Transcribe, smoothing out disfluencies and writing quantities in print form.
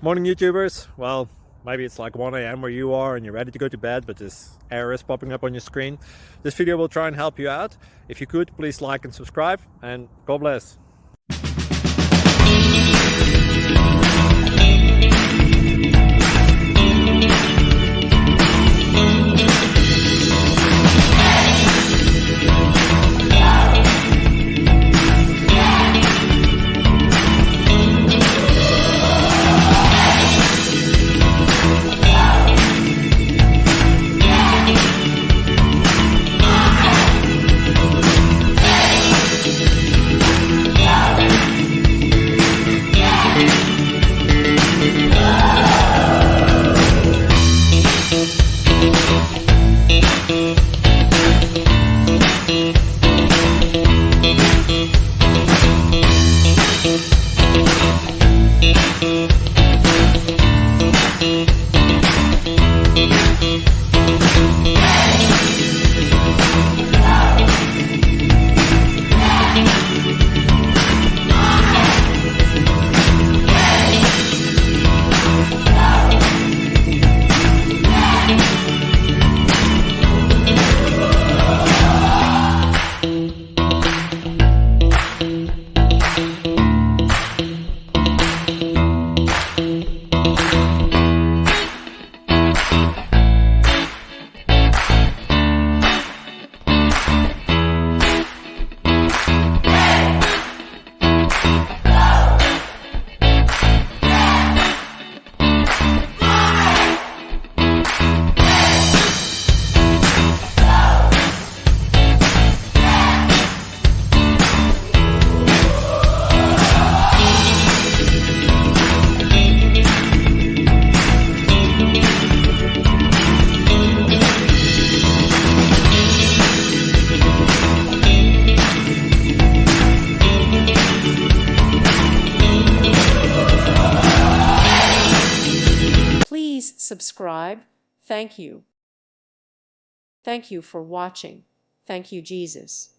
Morning YouTubers. Well, maybe it's like 1 a.m. where you are and you're ready to go to bed, but this error is popping up on your screen. This video will try and help you out. If you could, please like and subscribe, and God bless. Please subscribe. Thank you. Thank you for watching. Thank you, Jesus.